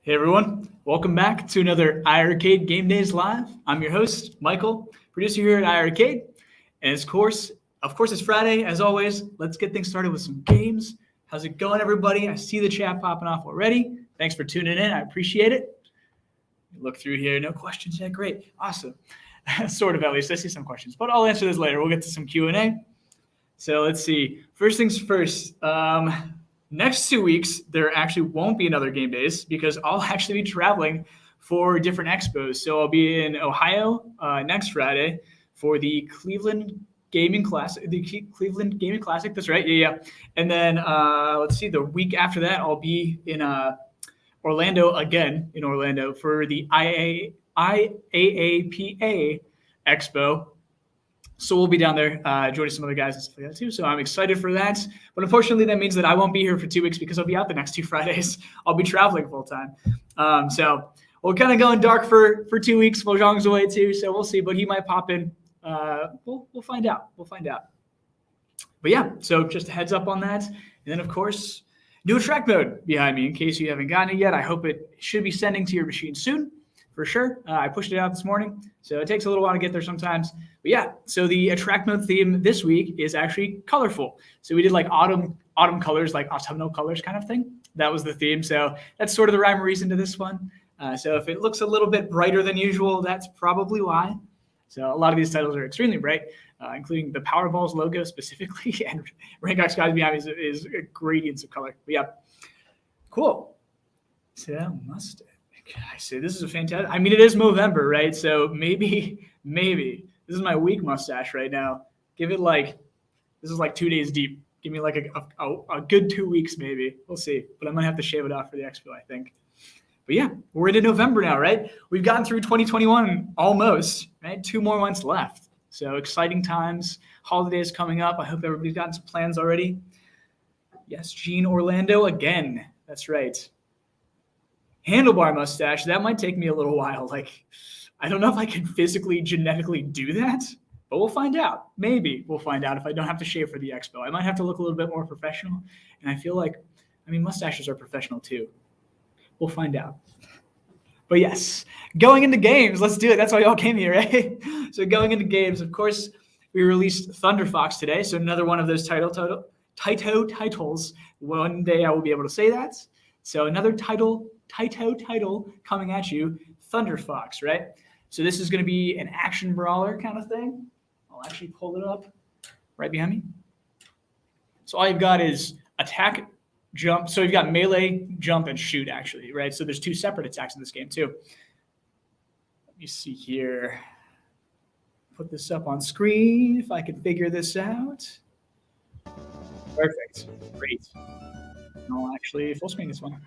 Hey everyone, welcome back to another iiRcade Gamedaze Live. I'm your host, Michael, producer here at iiRcade. And of course, it's Friday, as always. Let's get things started with some games. How's it going, everybody? I see the chat popping off already. Thanks for tuning in. I appreciate it. Look through here. No questions yet. Great. Awesome. Sort of, at least. I see some questions, but I'll answer this later. We'll get to some Q&A. So let's see. First things first. Next 2 weeks, there actually won't be another Gamedaze because I'll actually be traveling for different expos. So I'll be in Ohio next Friday for the Cleveland Gaming Classic. That's right. Yeah. And then let's see. The week after that, I'll be in Orlando again for the IAAPA Expo. So we'll be down there joining some other guys and stuff like that too. So I'm excited for that. But unfortunately, that means that I won't be here for 2 weeks because I'll be out the next 2 Fridays. I'll be traveling full time. So we're kind of going dark for 2 weeks. Mojang's away too, so we'll see. But he might pop in. We'll find out. But yeah, so just a heads up on that. And then, of course, new attract mode behind me in case you haven't gotten it yet. I hope it should be sending to your machine soon. For sure. I pushed it out this morning, so it takes a little while to get there sometimes. But yeah, so the attract mode theme this week is actually colorful. So we did like autumn colors, like autumnal colors kind of thing. That was the theme. So that's sort of the rhyme or reason to this one. So if it looks a little bit brighter than usual, that's probably why. So a lot of these titles are extremely bright, including the Powerballs logo specifically, and Rank Skies behind me is gradients of color. But yeah, cool. So must. I say this is a fantastic. I mean, it is Movember, right? So maybe this is my weak mustache right now. Give it this is like 2 days deep. Give me like a good 2 weeks, maybe. We'll see. But I might have to shave it off for the expo, I think. But yeah, we're into November now, right? We've gotten through 2021 almost, right? 2 more months left. So exciting times. Holidays coming up. I hope everybody's gotten some plans already. Yes, Gene Orlando again. That's right. Handlebar mustache, that might take me a little while. Like, I don't know if I can physically, genetically do that, but we'll find out. Maybe we'll find out if I don't have to shave for the expo. I might have to look a little bit more professional. And I feel like, mustaches are professional too. We'll find out. But yes, going into games, let's do it. That's why y'all came here, right? So going into games, of course, we released Thunder Fox today. So another one of those titles. One day I will be able to say that. So another title coming at you, Thunder Fox, right? So this is going to be an action brawler kind of thing. I'll actually pull it up right behind me. So all you've got is attack, jump. So you've got melee, jump, and shoot, actually, right? So there's 2 separate attacks in this game, too. Let me see here. Put this up on screen if I can figure this out. Perfect. Great. I'll actually full screen this one.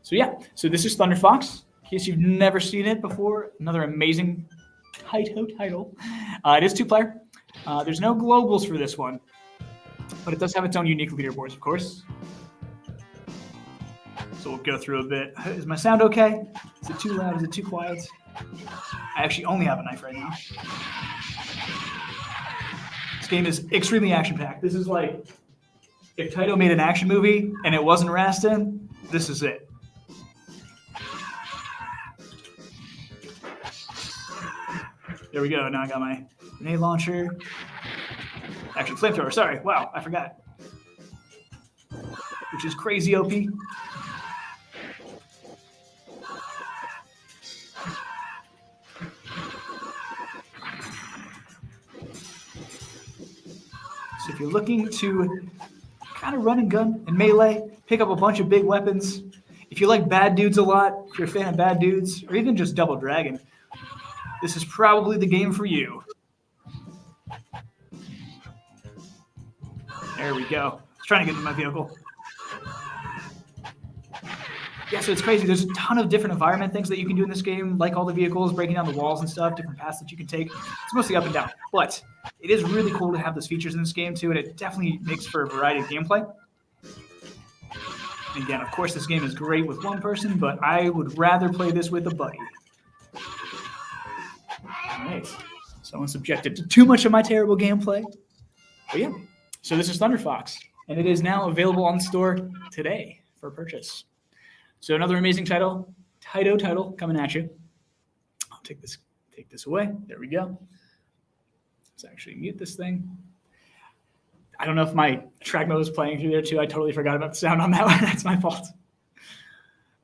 So yeah, so this is Thunder Fox. In case you've never seen it before, another amazing title. It is 2-player. There's no globals for this one, but it does have its own unique leaderboards, of course. So we'll go through a bit. Is my sound okay? Is it too loud? Is it too quiet? I actually only have a knife right now. This game is extremely action-packed. This is like if Taito made an action movie and it wasn't Rastin, this is it. There we go. Now I got my grenade launcher. Actually, flamethrower. Sorry. Wow, I forgot. Which is crazy OP. So if you're looking to kind of run and gun and melee, pick up a bunch of big weapons. If you like bad dudes a lot, if you're a fan of bad dudes, or even just Double Dragon, this is probably the game for you. There we go. I was trying to get into my vehicle. Yeah, so it's crazy. There's a ton of different environment things that you can do in this game, like all the vehicles, breaking down the walls and stuff, different paths that you can take. It's mostly up and down. But it is really cool to have those features in this game, too, and it definitely makes for a variety of gameplay. And again, of course, this game is great with one person, but I would rather play this with a buddy. All right. Someone subjected to too much of my terrible gameplay. But yeah, so this is Thunder Fox, and it is now available on the store today for purchase. So another amazing title coming at you. I'll take this away. There we go. Let's actually mute this thing. I don't know if my track mode was playing through there too. I totally forgot about the sound on that one. That's my fault.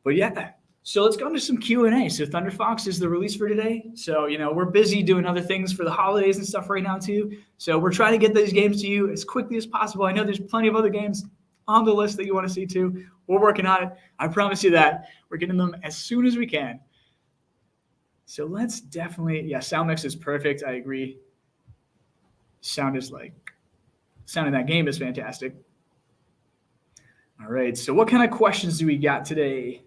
But yeah, so let's go into some Q&A. So Thunder Fox is the release for today. So, we're busy doing other things for the holidays and stuff right now too. So we're trying to get these games to you as quickly as possible. I know there's plenty of other games on the list that you want to see too. We're working on it. I promise you that. We're getting them as soon as we can. So let's definitely, sound mix is perfect. I agree. Sound in that game is fantastic. All right, so what kind of questions do we got today?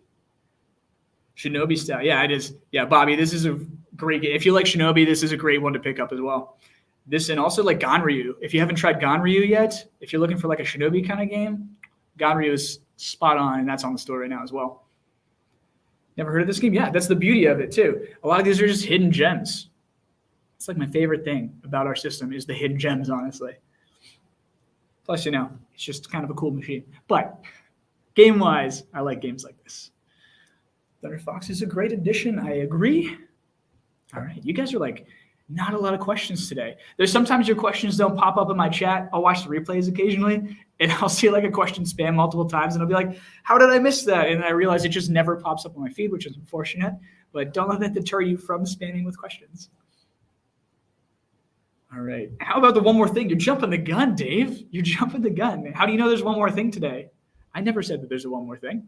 Shinobi style. Yeah, it is. Yeah, Bobby, this is a great game. If you like Shinobi, this is a great one to pick up as well. This and also like Ganryu. If you haven't tried Ganryu yet, if you're looking for like a Shinobi kind of game, Ganryu is spot on, and that's on the store right now as well. Never heard of this game? Yeah, that's the beauty of it too. A lot of these are just hidden gems. It's like my favorite thing about our system is the hidden gems, honestly. Plus, it's just kind of a cool machine. But game-wise, I like games like this. Thunder Fox is a great addition. I agree. All right. You guys are like not a lot of questions today. There's sometimes your questions don't pop up in my chat. I'll watch the replays occasionally, and I'll see like a question spam multiple times, and I'll be like, how did I miss that? And I realize it just never pops up on my feed, which is unfortunate. But don't let that deter you from spamming with questions. All right. How about the one more thing? You're jumping the gun, Dave. You're jumping the gun. How do you know there's one more thing today? I never said that there's a one more thing.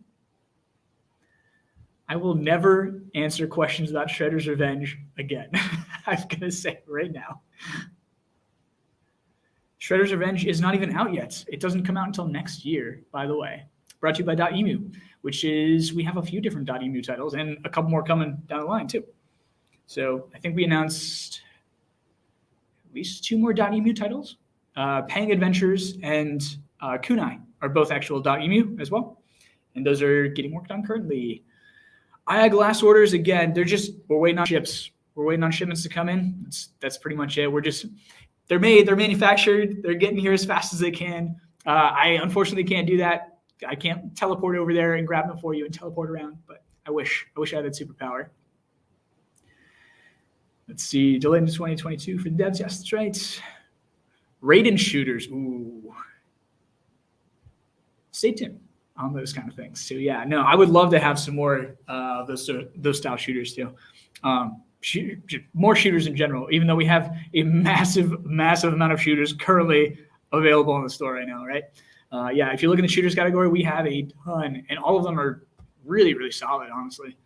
I will never answer questions about Shredder's Revenge again. I'm going to say it right now. Shredder's Revenge is not even out yet. It doesn't come out until next year, by the way. Brought to you by .emu, which is, we have a few different .emu titles and a couple more coming down the line too. So I think we announced at least 2 more .emu titles. Pang Adventures and Kunai are both actual .emu as well. And those are getting worked on currently. Glass orders, again, we're waiting on ships. We're waiting on shipments to come in. That's pretty much it. They're made, they're manufactured, they're getting here as fast as they can. I unfortunately can't do that. I can't teleport over there and grab them for you and teleport around, but I wish I had that superpower. Let's see, delayed into 2022 for the devs. Yes, that's right. Raiden shooters. Ooh. Stay tuned on those kind of things. So yeah, no, I would love to have some more those style shooters too. More shooters in general, even though we have a massive amount of shooters currently available in the store right now, right? If you look in the shooters category, we have a ton, and all of them are really, really solid, honestly.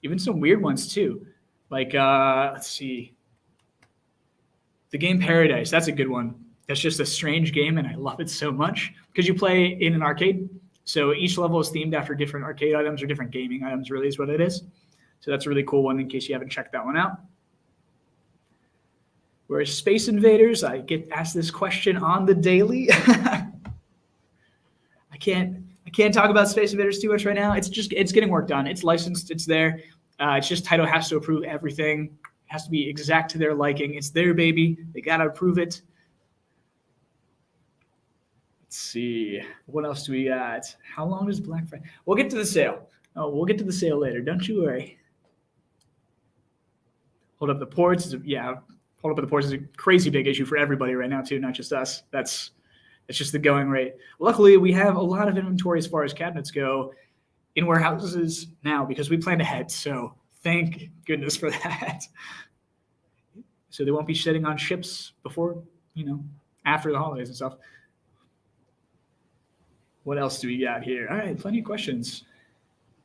Even some weird ones too. Like, let's see. The game Paradise, that's a good one. That's just a strange game, and I love it so much because you play in an arcade. So each level is themed after different arcade items or different gaming items, really is what it is. So that's a really cool one in case you haven't checked that one out. Whereas Space Invaders, I get asked this question on the daily. I can't talk about Space Invaders too much right now. It's getting work done. It's licensed. It's there. It's just Taito has to approve everything. It has to be exact to their liking. It's their baby. They got to approve it. Let's see. What else do we got? How long is Black Friday? We'll get to the sale. Oh, we'll get to the sale later. Don't you worry. Hold up the ports. Yeah, hold up the ports is a crazy big issue for everybody right now too, not just us. It's just the going rate. Luckily, we have a lot of inventory as far as cabinets go in warehouses now because we planned ahead. So thank goodness for that. So they won't be sitting on ships before, after the holidays and stuff. What else do we got here? All right, plenty of questions.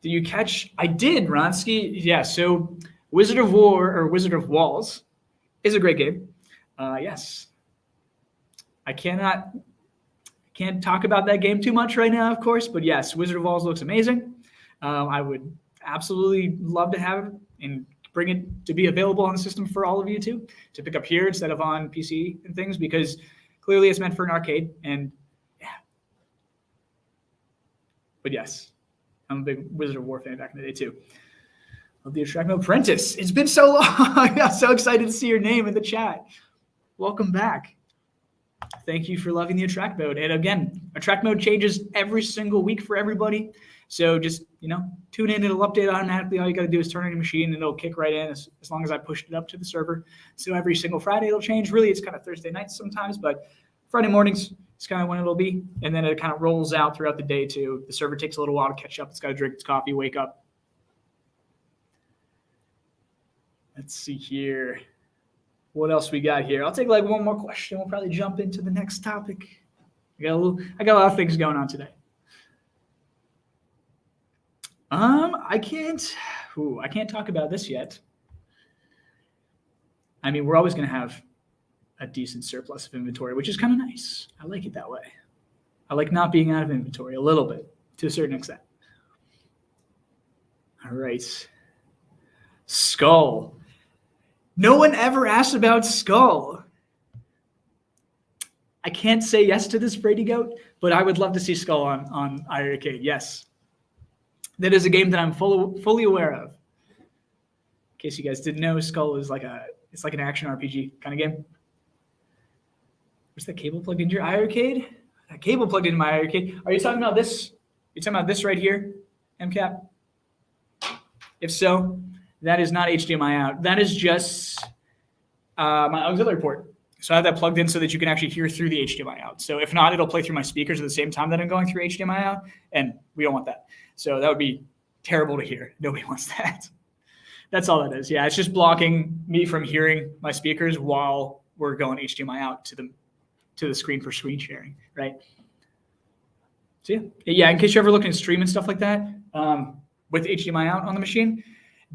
Did you catch? I did, Ronsky. Yeah, so Wizard of War or Wizard of Walls is a great game. Yes. I can't talk about that game too much right now, of course, but yes, Wizard of Walls looks amazing. I would absolutely love to have it and bring it to be available on the system for all of you to pick up here instead of on PC and things, because clearly it's meant for an arcade. And yeah. But yes, I'm a big Wizard of War fan back in the day too. Love the Attract Mode Apprentice. It's been so long. I'm so excited to see your name in the chat. Welcome back. Thank you for loving the Attract Mode. And again, Attract Mode changes every single week for everybody. So just, tune in. It'll update automatically. All you got to do is turn on your machine and it'll kick right in as long as I pushed it up to the server. So every single Friday it'll change. Really, it's kind of Thursday nights sometimes, but Friday mornings is kind of when it'll be. And then it kind of rolls out throughout the day too. The server takes a little while to catch up. It's got to drink its coffee, wake up. Let's see here. What else we got here? I'll take like one more question. We'll probably jump into the next topic. I got a lot of things going on today. I can't talk about this yet. I mean, we're always going to have a decent surplus of inventory, which is kind of nice. I like it that way. I like not being out of inventory a little bit to a certain extent. All right. Skull. No one ever asked about Skull. I can't say yes to this, Brady Goat, but I would love to see Skull on iiRcade. Yes. That is a game that I'm fully aware of. In case you guys didn't know, Skull is like an action RPG kind of game. Where's that cable plugged into your iiRcade? That cable plugged into my iiRcade. Are you talking about this? You're talking about this right here, MCAP? If so, that is not HDMI out. That is just my auxiliary port. So I have that plugged in so that you can actually hear through the HDMI out. So if not, it'll play through my speakers at the same time that I'm going through HDMI out, and we don't want that. So that would be terrible to hear. Nobody wants that. That's all that is. Yeah, it's just blocking me from hearing my speakers while we're going HDMI out to the screen for screen sharing, right? So yeah, in case you're ever looking at stream and stuff like that, with HDMI out on the machine,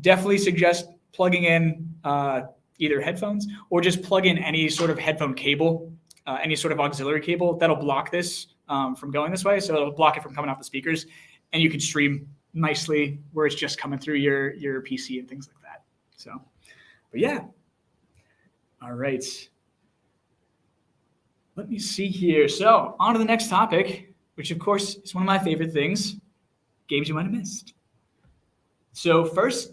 definitely suggest plugging in either headphones or just plug in any sort of headphone cable, any sort of auxiliary cable that'll block this from going this way. So it'll block it from coming off the speakers, and you can stream nicely where it's just coming through your PC and things like that. So, but yeah. All right. Let me see here. So on to the next topic, which of course is one of my favorite things, games you might have missed. So first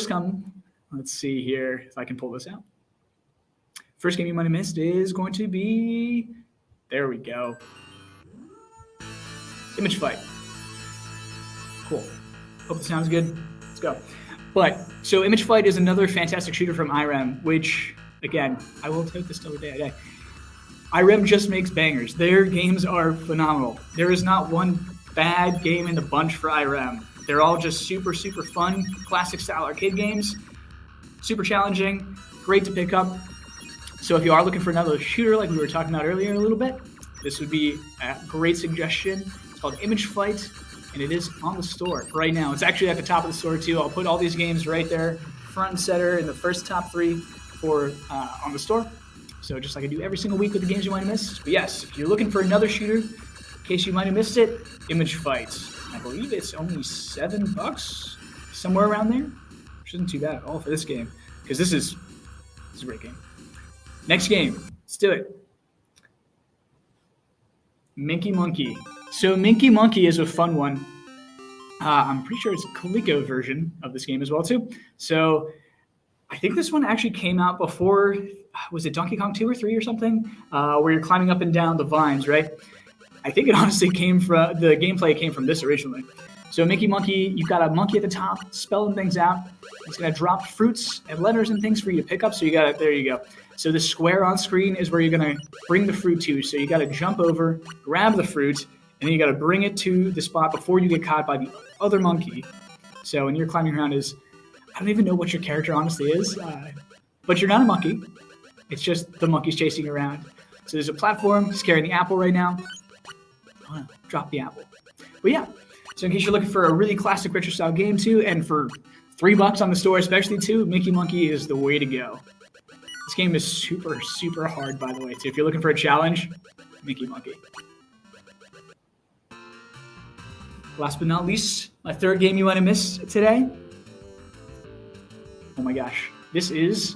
come, let's see here if I can pull this out. First game you might have missed is going to be, there we go, Image Fight. Cool. Hope the sound's good. Let's go. So Image Fight is another fantastic shooter from iRem, which, again, I will take this till day. iRem just makes bangers. Their games are phenomenal. There is not one bad game in the bunch for iRem. They're all just super, super fun, classic style arcade games. Super challenging, great to pick up. So if you are looking for another shooter like we were talking about earlier a little bit, this would be a great suggestion. It's called Image Fight, and it is on the store right now. It's actually at the top of the store too. I'll put all these games right there, front and center in the first top 3 for on the store. So just like I do every single week with the games you might have missed. But yes, if you're looking for another shooter, in case you might have missed it, Image Fight. I believe it's only $7, somewhere around there. Which isn't too bad at all for this game, because this is a great game. Next game, let's do it. Minky Monkey. So Minky Monkey is a fun one. I'm pretty sure it's a Coleco version of this game as well too. So I think this one actually came out before, was it Donkey Kong 2 or 3 or something? Where you're climbing up and down the vines, right? I think it honestly the gameplay came from this originally. So Minky Monkey, you've got a monkey at the top spelling things out. It's going to drop fruits and letters and things for you to pick up. So you got it. There you go. So the square on screen is where you're going to bring the fruit to. So you got to jump over, grab the fruit, and then you got to bring it to the spot before you get caught by the other monkey. So when you're climbing around I don't even know what your character honestly is, but you're not a monkey. It's just the monkeys chasing you around. So there's a platform. He's carrying the apple right now. Drop the apple. But yeah. So in case you're looking for a really classic retro style game too, and for $3 on the store especially too, Minky Monkey is the way to go. This game is super, super hard, by the way, too. If you're looking for a challenge, Minky Monkey. Last but not least, my third game you want to miss today. Oh my gosh. This is,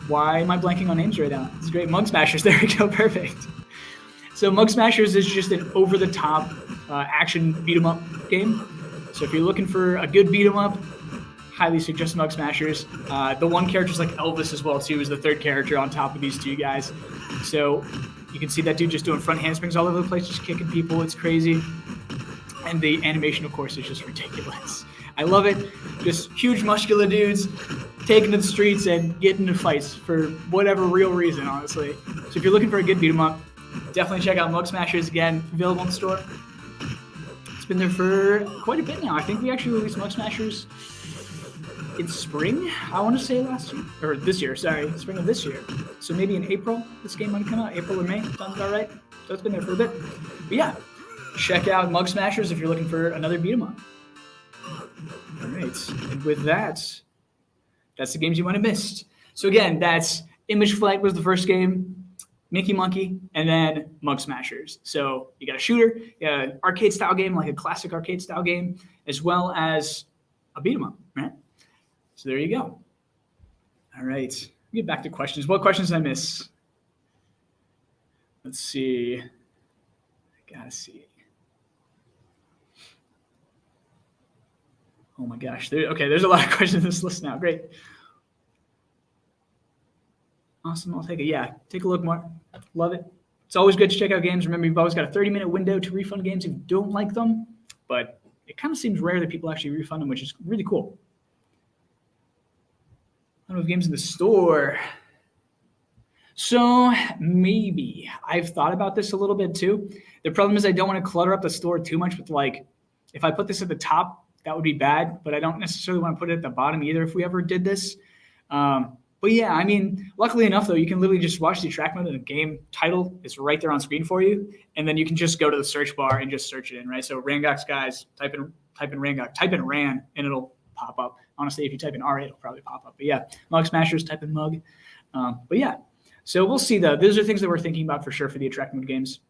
why am I blanking on names right now? This is great. Mug Smashers. There we go. Perfect. So Mug Smashers is just an over-the-top action beat-em-up game. So if you're looking for a good beat-em-up, highly suggest Mug Smashers. The one character's like Elvis as well, too, is the third character on top of these two guys. So you can see that dude just doing front handsprings all over the place, just kicking people. It's crazy. And the animation, of course, is just ridiculous. I love it. Just huge muscular dudes taking to the streets and getting into fights for whatever real reason, honestly. So if you're looking for a good beat 'em up, definitely check out Mug Smashers. Again, available in the store. It's been there for quite a bit now. I think we actually released Mug Smashers in spring, I want to say last year, or this year, sorry, spring of this year. So maybe in April, this game might have come out, April or May, sounds about right. So it's been there for a bit. But yeah, check out Mug Smashers if you're looking for another beat 'em up. All right, and with that, that's the games you might have missed. So again, that's Image Flight was the first game, Mickey Monkey, and then Mug Smashers. So you got a shooter, you got an arcade style game, like a classic arcade style game, as well as a beat 'em up, right? So there you go. All right, get back to questions. What questions did I miss? Let's see. I gotta see. Oh my gosh. There's a lot of questions in this list now. Great. Awesome. I'll take it. Yeah, take a look more. Love it. It's always good to check out games. Remember, you've always got a 30-minute window to refund games if you don't like them, but it kind of seems rare that people actually refund them, which is really cool. I don't know if games in the store. So maybe I've thought about this a little bit too. The problem is I don't want to clutter up the store too much with like, if I put this at the top, that would be bad, but I don't necessarily want to put it at the bottom either if we ever did this. But yeah, I mean, luckily enough though, you can literally just watch the track mode and the game title is right there on screen for you. And then you can just go to the search bar and just search it in, right? So Rangox guys, type in Rangox, type in Ran and it'll pop up. Honestly, if you type in R8, it'll probably pop up. But yeah, Mug Smashers, type in Mug. But yeah, so we'll see though. Those are things that we're thinking about for sure for the attract mode games.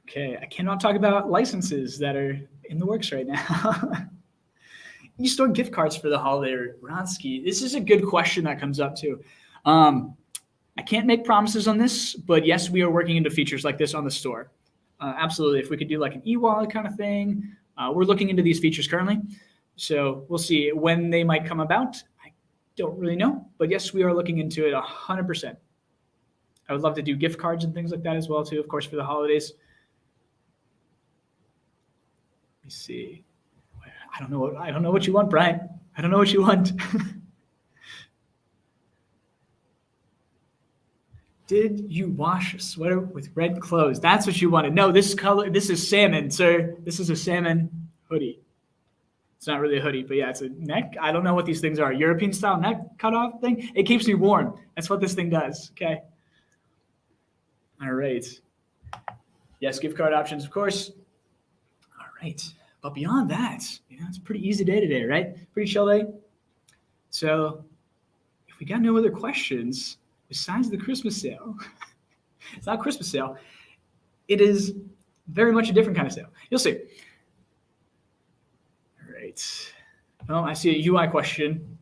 Okay, I cannot talk about licenses that are in the works right now. You store gift cards for the holiday, Ronsky. This is a good question that comes up too. I can't make promises on this, but yes, we are working into features like this on the store. Absolutely, if we could do like an e-wallet kind of thing. We're looking into these features currently, so we'll see when they might come about. I don't really know, but yes, we are looking into it 100%. I would love to do gift cards and things like that as well too, of course, for the holidays. Let me see. I don't know what you want, Brian. I don't know what you want. Did you wash a sweater with red clothes? That's what you wanted. No, this is salmon, sir. This is a salmon hoodie. It's not really a hoodie, but yeah, it's a neck. I don't know what these things are. European style neck cutoff thing. It keeps me warm. That's what this thing does. Okay. All right. Yes, gift card options, of course. All right. But beyond that, it's a pretty easy day today, right? Pretty chill day. So if we got no other questions besides the Christmas sale, it's not a Christmas sale. It is very much a different kind of sale. You'll see. All right. Well, I see a UI question.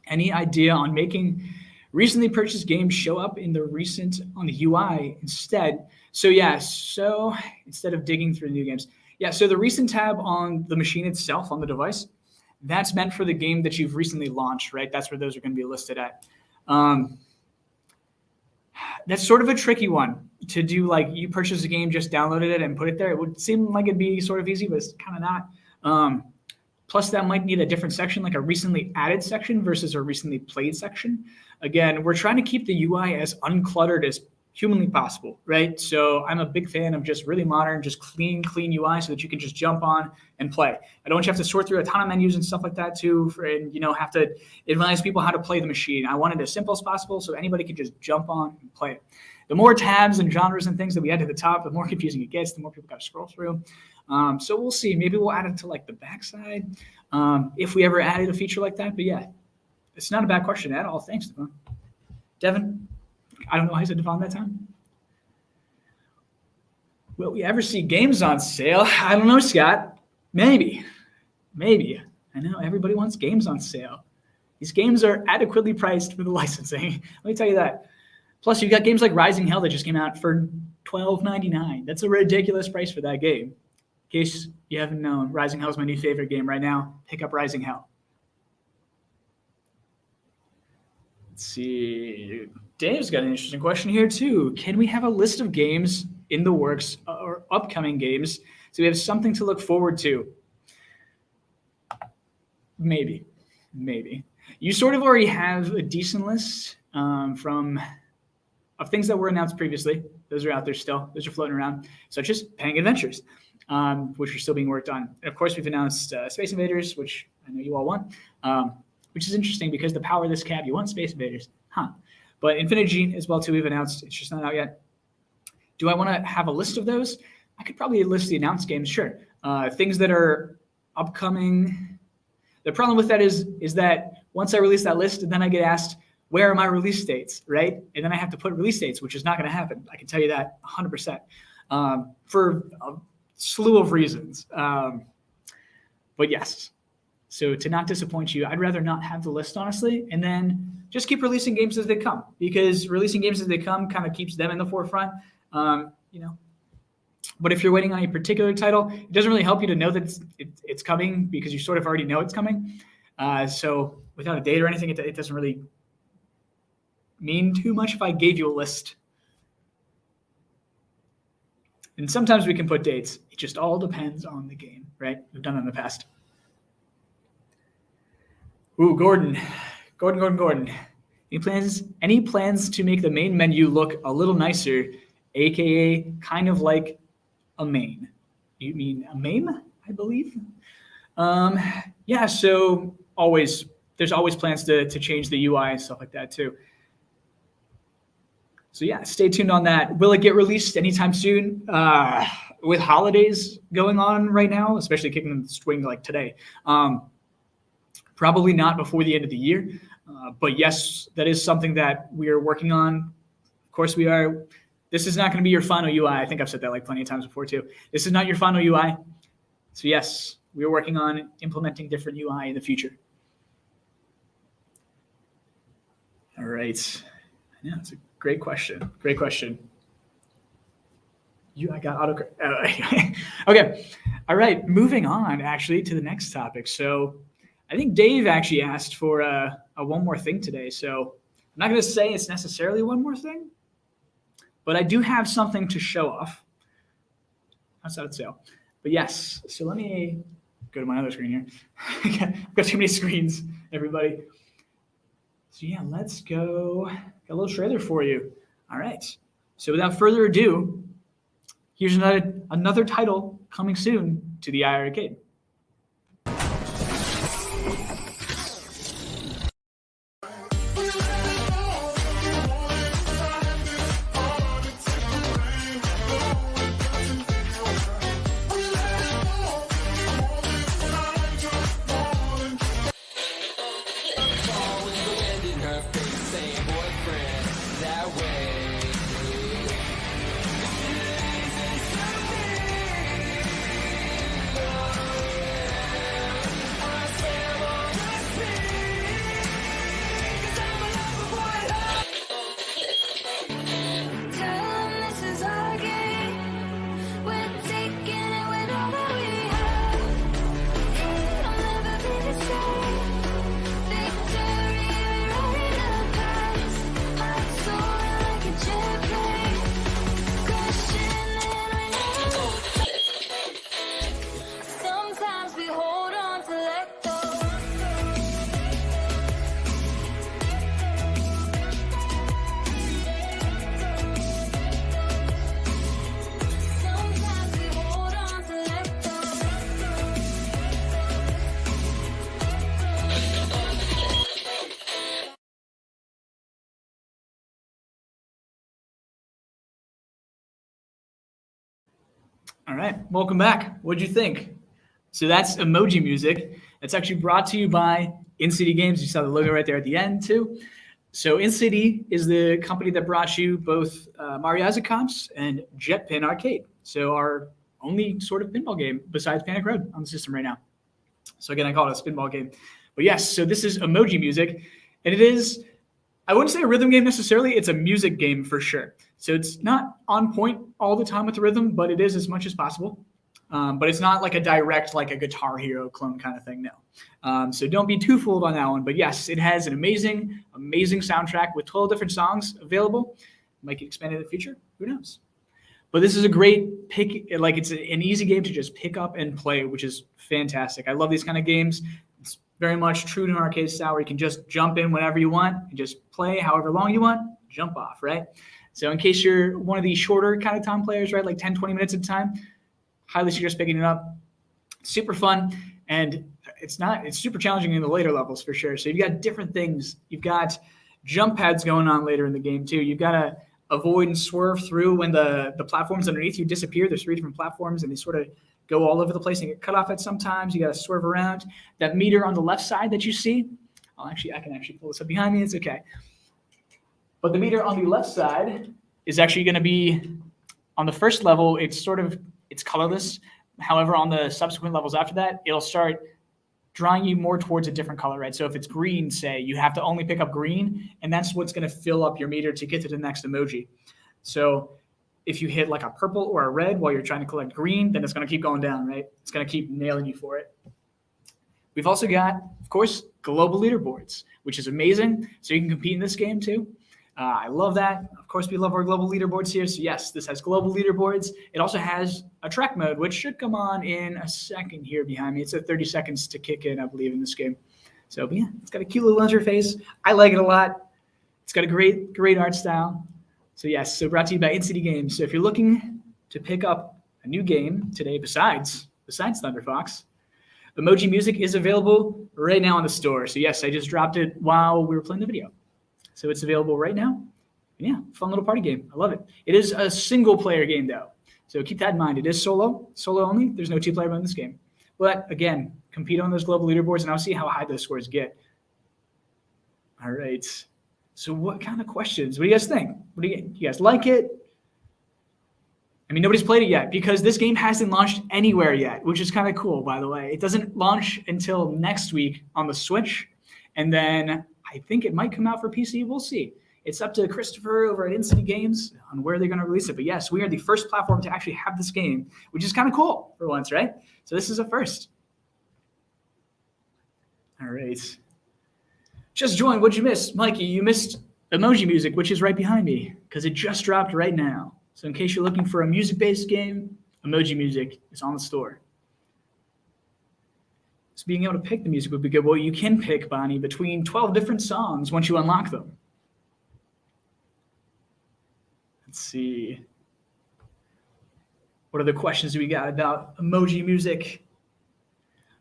Any idea on making recently purchased games show up in on the UI instead? So yeah, instead of digging through new games. Yeah, so the recent tab on the machine itself, on the device, that's meant for the game that you've recently launched, right? That's where those are going to be listed at. That's sort of a tricky one to do, like you purchase a game, just downloaded it and put it there. It would seem like it'd be sort of easy, but it's kind of not. Plus, that might need a different section, like a recently added section versus a recently played section. Again, we're trying to keep the UI as uncluttered as humanly possible, right? So I'm a big fan of just really modern, just clean UI so that you can just jump on and play. I don't want you to have to sort through a ton of menus and stuff like that too, and have to advise people how to play the machine. I want it as simple as possible so anybody can just jump on and play it. The more tabs and genres and things that we add to the top, the more confusing it gets, the more people got to scroll through. So we'll see. Maybe we'll add it to like the backside if we ever added a feature like that. But yeah, it's not a bad question at all. Thanks, Devon. Devon? I don't know why I said Devon that time. Will we ever see games on sale? I don't know, Scott. Maybe. I know everybody wants games on sale. These games are adequately priced for the licensing. Let me tell you that. Plus, you've got games like Rising Hell that just came out for $12.99. That's a ridiculous price for that game. In case you haven't known, Rising Hell is my new favorite game right now. Pick up Rising Hell. Let's see. Dave's got an interesting question here too. Can we have a list of games in the works or upcoming games. So we have something to look forward to. Maybe. You sort of already have a decent list of things that were announced previously. Those are out there still. Those are floating around, such as Pang Adventures, which are still being worked on. And of course, we've announced Space Invaders, which I know you all want, which is interesting because the power of this cab, you want Space Invaders, huh? But Infinity as well, too, we've announced. It's just not out yet. Do I want to have a list of those? I could probably list the announced games, sure. Things that are upcoming. The problem with that is that once I release that list, then I get asked, where are my release dates, right? And then I have to put release dates, which is not going to happen. I can tell you that 100% for a slew of reasons. But yes, so to not disappoint you, I'd rather not have the list, honestly, and then just keep releasing games as they come, because releasing games as they come kind of keeps them in the forefront, But if you're waiting on a particular title, it doesn't really help you to know that it's coming because you sort of already know it's coming. So without a date or anything, it doesn't really mean too much if I gave you a list. And sometimes we can put dates. It just all depends on the game, right? We've done that in the past. Ooh, Gordon. Any plans to make the main menu look a little nicer, aka kind of like a main? You mean a MAME, I believe? Yeah, so there's always plans to change the UI and stuff like that too. So yeah, stay tuned on that. Will it get released anytime soon? With holidays going on right now, especially kicking in the swing like today, probably not before the end of the year. But yes, that is something that we are working on. Of course, we are. This is not going to be your final UI. I think I've said that like plenty of times before too. This is not your final UI. So yes, we are working on implementing different UI in the future. All right. Yeah, it's a great question. I got auto. Okay. All right. Moving on actually to the next topic. So I think Dave actually asked for a one more thing today. So I'm not going to say it's necessarily one more thing, but I do have something to show off. How's that sale? But yes. So let me go to my other screen here. I've got too many screens, everybody. So yeah, let's go. Got a little trailer for you. All right. So without further ado, here's another title coming soon to the iiRcade. All right, welcome back. What'd you think? So that's Emoji music. It's actually brought to you by In-City Games. You saw the logo right there at the end too. So In-City is the company that brought you both Mario Comps and Jet Pin Arcade. So our only sort of pinball game besides Panic Road on the system right now. So again, I call it a spinball game. But yes, so this is Emoji music. And it is, I wouldn't say a rhythm game necessarily. It's a music game for sure. So it's not on point all the time with the rhythm, but it is as much as possible. But it's not like a direct, like a Guitar Hero clone kind of thing, no. So don't be too fooled on that one. But yes, it has an amazing soundtrack with 12 different songs available. Might get expanded in the future. Who knows? But this is a great pick. Like it's an easy game to just pick up and play, which is fantastic. I love these kind of games. It's very much true to an arcade style where you can just jump in whenever you want and just play however long you want, jump off, right? So in case you're one of these shorter kind of time players, right, like 10, 20 minutes at a time, highly suggest picking it up. Super fun. And it's super challenging in the later levels for sure. So you've got different things. You've got jump pads going on later in the game too. You've got to avoid and swerve through when the platforms underneath you disappear. There's 3 different platforms and they sort of go all over the place and get cut off at some times. You got to swerve around. That meter on the left side that you see, I can actually pull this up behind me. It's okay. But the meter on the left side is actually going to be on the first level. It's colorless. However, on the subsequent levels after that, it'll start drawing you more towards a different color, right? So if it's green, say, you have to only pick up green, and that's what's going to fill up your meter to get to the next emoji. So if you hit like a purple or a red while you're trying to collect green, then it's going to keep going down, right? It's going to keep nailing you for it. We've also got, of course, global leaderboards, which is amazing. So you can compete in this game too. I love that. Of course, we love our global leaderboards here. So yes, this has global leaderboards. It also has a track mode, which should come on in a second here behind me. It's at 30 seconds to kick in, I believe, in this game. So but yeah, it's got a cute little interface. I like it a lot. It's got a great art style. So yes, so brought to you by InCity Games. So if you're looking to pick up a new game today besides Thunder Fox, Emoji Music is available right now in the store. So yes, I just dropped it while we were playing the video. So it's available right now. And yeah, fun little party game. I love it. It is a single player game though. So keep that in mind. It is solo only. There's no 2-player mode in this game. But again, compete on those global leaderboards and I'll see how high those scores get. All right. So what kind of questions? What do you guys think? Do you guys like it? I mean, nobody's played it yet because this game hasn't launched anywhere yet, which is kind of cool, by the way. It doesn't launch until next week on the Switch. And then I think it might come out for PC. We'll see. It's up to Christopher over at InCity Games on where they're going to release it. But yes, we are the first platform to actually have this game, which is kind of cool for once, right? So this is a first. All right. Just joined. What'd you miss? Mikey, you missed Emoji Music, which is right behind me because it just dropped right now. So in case you're looking for a music-based game, Emoji Music is on the store. So being able to pick the music would be good. Well, you can pick, Bonnie, between 12 different songs once you unlock them. Let's see. What other questions do we got about Emoji Music?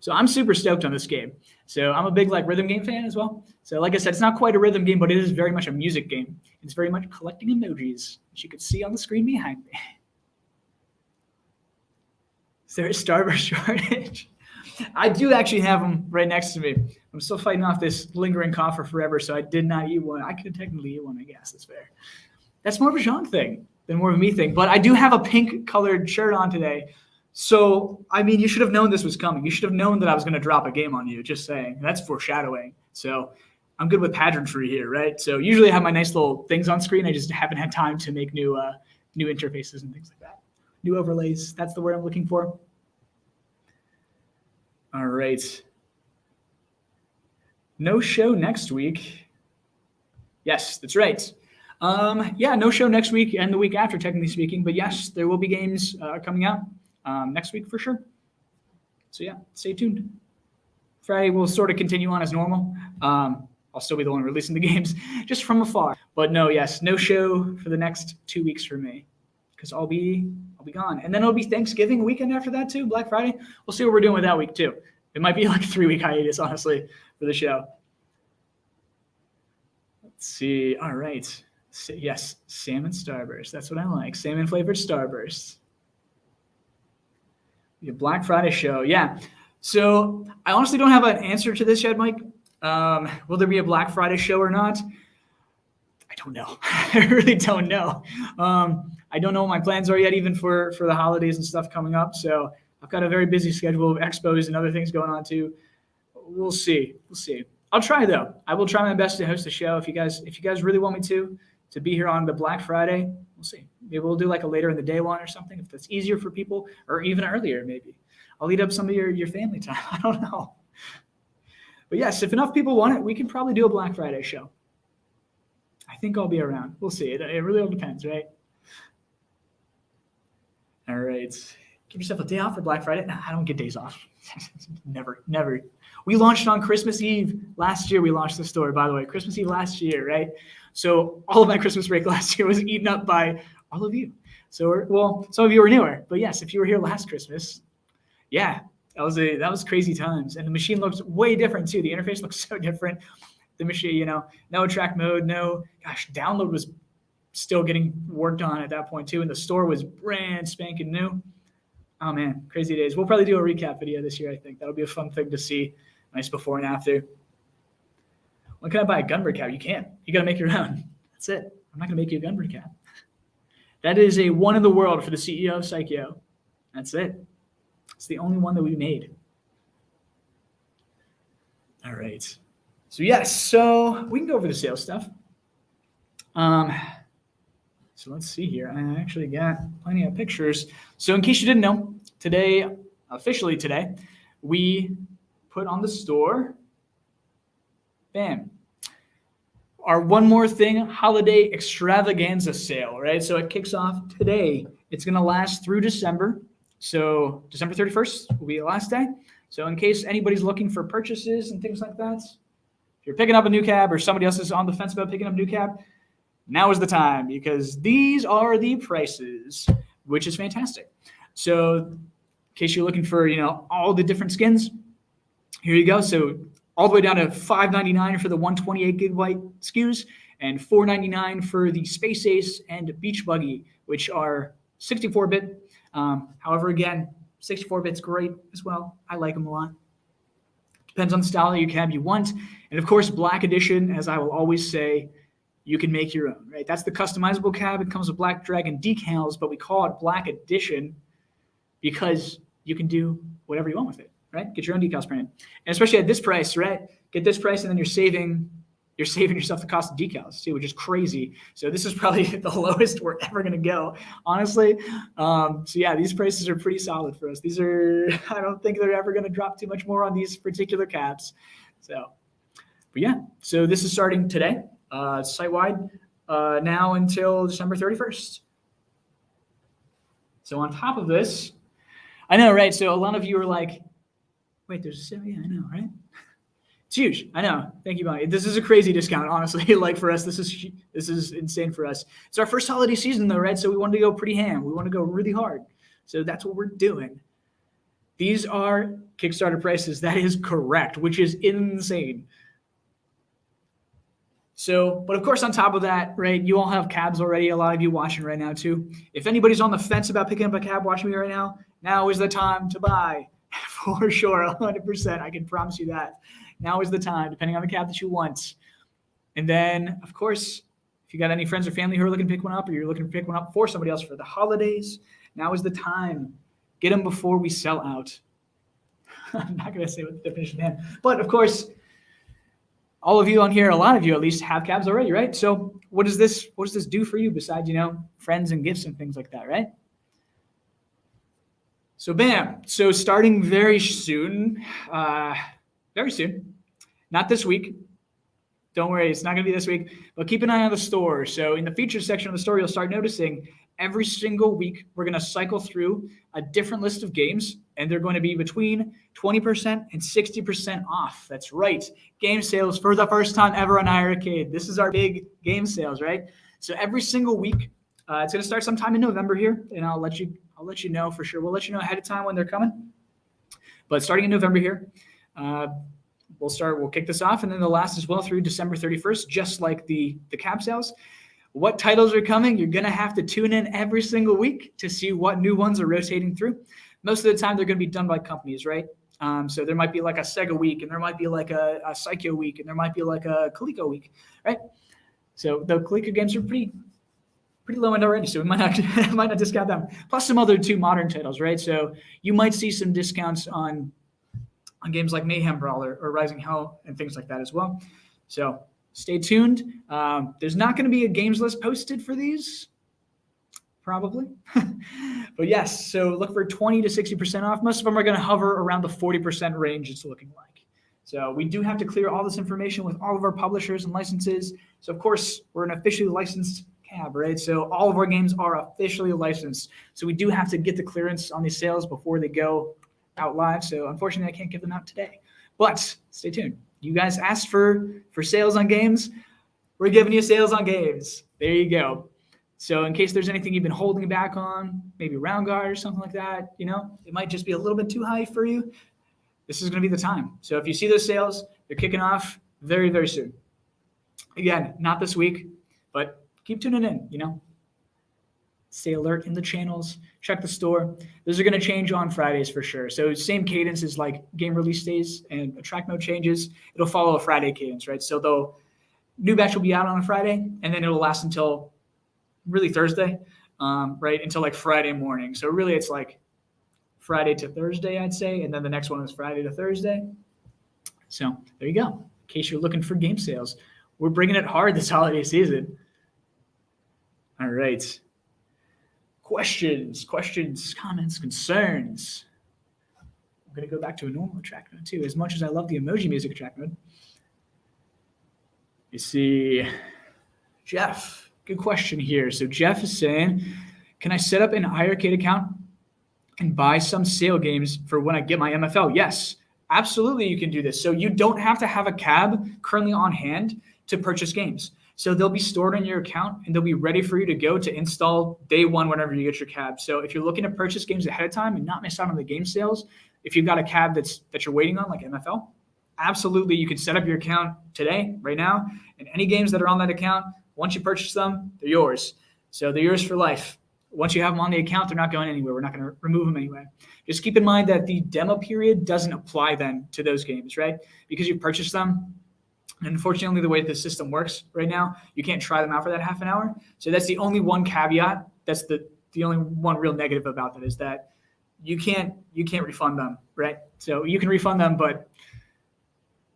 So I'm super stoked on this game. So I'm a big rhythm game fan as well. So like I said, it's not quite a rhythm game, but it is very much a music game. It's very much collecting emojis, which you can see on the screen behind me. Is there a Starburst shortage? I do actually have them right next to me. I'm still fighting off this lingering cough for forever, so I did not eat one. I could technically eat one, I guess. That's fair. That's more of a Jean thing than more of a me thing. But I do have a pink-colored shirt on today. So, I mean, you should have known this was coming. You should have known that I was going to drop a game on you, just saying. That's foreshadowing. So I'm good with pageantry here, right? So usually I have my nice little things on screen. I just haven't had time to make new interfaces and things like that. New overlays. That's the word I'm looking for. All right. No show next week. Yes, that's right. Yeah, no show next week and the week after, technically speaking. But yes, there will be games coming out next week for sure. So yeah, stay tuned. Friday will sort of continue on as normal. I'll still be the one releasing the games just from afar. But no, yes, no show for the next 2 weeks for me because I'll be gone. And then it'll be Thanksgiving weekend after that too, Black Friday. We'll see what we're doing with that week too. It might be like a 3-week hiatus, honestly, for the show. Let's see. All right. Yes, salmon Starburst. That's what I like. Salmon flavored Starburst. The Black Friday show. Yeah. So I honestly don't have an answer to this yet, Mike. Will there be a Black Friday show or not? I don't know. I really don't know. I don't know what my plans are yet, even for the holidays and stuff coming up. So I've got a very busy schedule of expos and other things going on too. We'll see. I'll try though. I will try my best to host a show. If you guys really want me to be here on the Black Friday, we'll see. Maybe we'll do like a later in the day one or something if that's easier for people, or even earlier maybe. I'll eat up some of your family time. I don't know. But yes, if enough people want it, we can probably do a Black Friday show. I think I'll be around. We'll see. It really all depends, right? All right. Give yourself a day off for Black Friday. Nah, I don't get days off. Never. We launched on Christmas Eve last year. We launched the store, by the way, Christmas Eve last year, right? So all of my Christmas break last year was eaten up by all of you. So, well, some of you were newer, but yes, if you were here last Christmas, yeah, that was crazy times. And the machine looks way different too. The interface looks so different. The machine, no track mode, download was still getting worked on at that point too. And the store was brand spanking new. Oh man, crazy days. We'll probably do a recap video this year, I think. That'll be a fun thing to see. Nice before and after. When can I buy a gun recap? You can't. You got to make your own. That's it. I'm not going to make you a gun recap. That is a one in the world for the CEO of Psycho. That's it. It's the only one that we made. All right. So yes, so we can go over the sales stuff. So let's see here. I actually got plenty of pictures. So in case you didn't know, officially today, we put on the store, bam, our One More Thing holiday extravaganza sale, right? So it kicks off today. It's going to last through December. So December 31st will be the last day. So in case anybody's looking for purchases and things like that, if you're picking up a new cab or somebody else is on the fence about picking up a new cab, now is the time because these are the prices, which is fantastic. So in case you're looking for, all the different skins, here you go. So all the way down to $599 for the 128 gigabyte SKUs and $499 for the Space Ace and Beach Buggy, which are 64-bit. However, again, 64-bit's great as well. I like them a lot. Depends on the style of your cab you want. And of course, Black Edition, as I will always say, you can make your own, right? That's the customizable cab. It comes with Black Dragon decals, but we call it Black Edition because you can do whatever you want with it, right? Get your own decals printed. And especially at this price, right? Get this price and then you're saving yourself the cost of decals too, which is crazy. So this is probably the lowest we're ever going to go, honestly. So yeah, these prices are pretty solid for us. I don't think they're ever going to drop too much more on these particular cabs. So, but yeah, so this is starting today. Site-wide now until December 31st. So on top of this, I know, right? So a lot of you are like, wait, there's a sale? Yeah, I know, right? It's huge. I know. Thank you, Bonnie. This is a crazy discount, honestly. Like for us, this is insane for us. It's our first holiday season though, right? So we wanted to go pretty ham. We want to go really hard. So that's what we're doing. These are Kickstarter prices. That is correct, which is insane. So, but of course, on top of that, right, you all have cabs already. A lot of you watching right now, too. If anybody's on the fence about picking up a cab watching me right now, now is the time to buy. For sure, 100%. I can promise you that. Now is the time, depending on the cab that you want. And then, of course, if you got any friends or family who are looking to pick one up or you're looking to pick one up for somebody else for the holidays, now is the time. Get them before we sell out. I'm not going to say what the definition is, but of course, all of you on here, a lot of you at least, have cabs already, right? So what does this do for you besides, friends and gifts and things like that, right? So bam. So starting very soon, not this week. Don't worry, it's not going to be this week, but keep an eye on the store. So in the features section of the store, you'll start noticing every single week, we're going to cycle through a different list of games, and they're going to be between 20% and 60% off. That's right. Game sales for the first time ever on iiRcade. This is our big game sales, right? So every single week, it's going to start sometime in November here, and I'll let you know for sure. We'll let you know ahead of time when they're coming. But starting in November here, we'll kick this off, and then they'll last as well through December 31st, just like the cab sales. What titles are coming? You're going to have to tune in every single week to see what new ones are rotating through. Most of the time, they're going to be done by companies, right? So there might be like a Sega week, and there might be like a Psycho week, and there might be like a Coleco week, right? So the Coleco games are pretty low end already, so we might not discount them. Plus some other two modern titles, right? So you might see some discounts on games like Mayhem Brawler or Rising Hell and things like that as well. So stay tuned. There's not going to be a games list posted for these, probably. But yes, so look for 20 to 60% off. Most of them are going to hover around the 40% range it's looking like. So we do have to clear all this information with all of our publishers and licenses. So of course, we're an officially licensed cab, right? So all of our games are officially licensed. So we do have to get the clearance on these sales before they go out live. So unfortunately, I can't give them out today. But stay tuned. You guys asked for sales on games. We're giving you sales on games. There you go. So in case there's anything you've been holding back on, maybe round guard or something like that, it might just be a little bit too high for you. This is going to be the time. So if you see those sales, they're kicking off very, very soon. Again, not this week, but keep tuning in, Stay alert in the channels. Check the store. Those are going to change on Fridays for sure. So same cadence as like game release days and track mode changes. It'll follow a Friday cadence, right? So new batch will be out on a Friday, and then it'll last until really Thursday, right? Until like Friday morning. So really it's like Friday to Thursday, I'd say. And then the next one is Friday to Thursday. So there you go. In case you're looking for game sales, we're bringing it hard this holiday season. All right. Questions, comments, concerns. I'm going to go back to a normal track mode too, as much as I love the emoji music track mode. You see, Jeff, good question here. So Jeff is saying, can I set up an iiRcade account and buy some sale games for when I get my MFL? Yes, absolutely you can do this. So you don't have to have a cab currently on hand to purchase games. So they'll be stored on your account and they'll be ready for you to go to install day one whenever you get your cab. So if you're looking to purchase games ahead of time and not miss out on the game sales, if you've got a cab that you're waiting on, like MFL, absolutely you can set up your account today, right now, and any games that are on that account, once you purchase them, they're yours. So they're yours for life. Once you have them on the account, they're not going anywhere. We're not going to remove them anyway. Just keep in mind that the demo period doesn't apply then to those games, right? Because you purchased them. And unfortunately, the way the system works right now, you can't try them out for that half an hour. So that's the only one caveat. That's the only one real negative about that is that you can't refund them, right? So you can refund them, but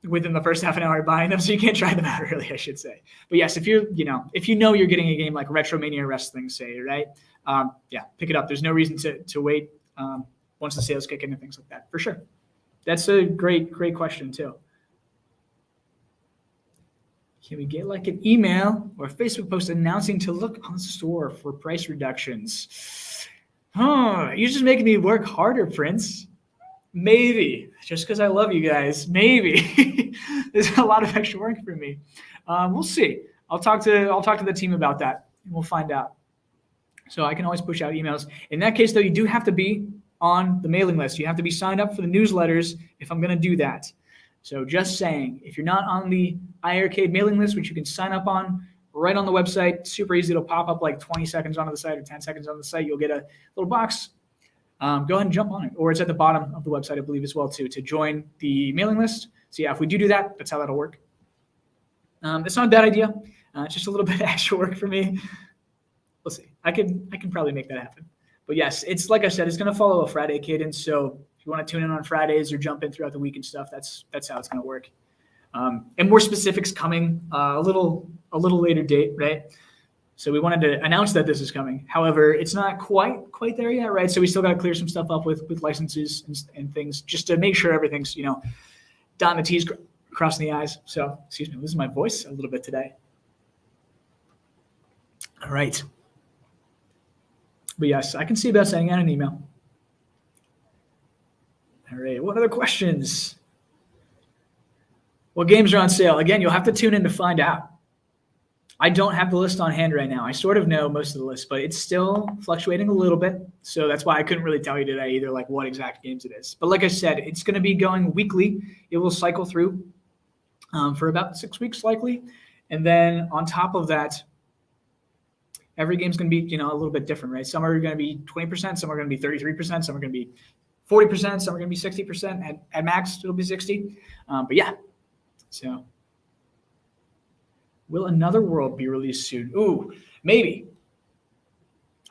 within the first half an hour of buying them, so you can't try them out really, I should say. But yes, if you're getting a game like Retromania Wrestling, say, right? Pick it up. There's no reason to wait once the sales kick in and things like that, for sure. That's a great question too. Can we get like an email or a Facebook post announcing to look on the store for price reductions? You're just making me work harder, Prince. Maybe, just because I love you guys, maybe. There's a lot of extra work for me. We'll see. I'll talk to the team about that, and we'll find out. So I can always push out emails. In that case, though, you do have to be on the mailing list. You have to be signed up for the newsletters if I'm going to do that. So just saying, if you're not on the iiRcade mailing list, which you can sign up on right on the website, super easy. It'll pop up like 20 seconds onto the site or 10 seconds on the site. You'll get a little box. Go ahead and jump on it. Or it's at the bottom of the website, I believe, as well, too, to join the mailing list. So, yeah, if we do that, that's how that'll work. It's not a bad idea. It's just a little bit of extra work for me. We'll see. I can probably make that happen. But, yes, it's like I said, it's going to follow a Friday cadence. So if you want to tune in on Fridays or jump in throughout the week and stuff, that's how it's going to work. And more specifics coming a little later date, right? So we wanted to announce that this is coming. However, it's not quite there yet, right? So we still got to clear some stuff up with licenses and things just to make sure everything's, dotting the T's, crossing the I's. So, excuse me, losing my voice a little bit today. All right. But yes, I can see about sending out an email. All right, what other questions? What games are on sale? Again, you'll have to tune in to find out. I don't have the list on hand right now. I sort of know most of the list, but it's still fluctuating a little bit. So that's why I couldn't really tell you today either, like what exact games it is. But like I said, it's going to be going weekly. It will cycle through for about 6 weeks likely. And then on top of that, every game's going to be, a little bit different, right? Some are going to be 20%, some are going to be 33%, some are going to be 40%, some are going to be 60%. At max, it'll be 60. But yeah, so will Another World be released soon? Ooh, maybe.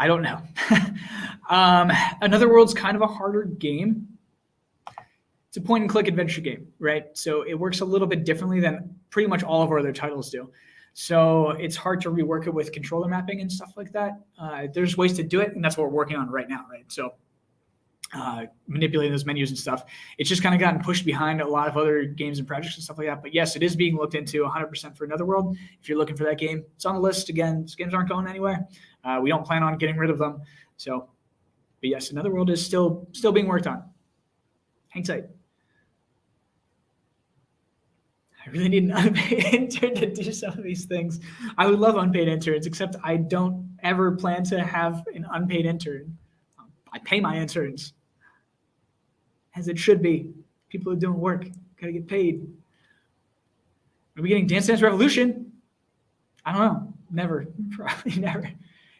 I don't know. Another World's kind of a harder game. It's a point-and-click adventure game, right? So it works a little bit differently than pretty much all of our other titles do. So it's hard to rework it with controller mapping and stuff like that. There's ways to do it, and that's what we're working on right now, right? So manipulating those menus and stuff. It's just kind of gotten pushed behind a lot of other games and projects and stuff like that. But yes, it is being looked into 100% for Anotherworld. If you're looking for that game, it's on the list. Again, these games aren't going anywhere. We don't plan on getting rid of them. So, but yes, Anotherworld is still being worked on. Hang tight. I really need an unpaid intern to do some of these things. I would love unpaid interns, except I don't ever plan to have an unpaid intern. I pay my interns, as it should be. People are doing work, gotta get paid. Are we getting Dance Dance Revolution? I don't know. Never, probably never.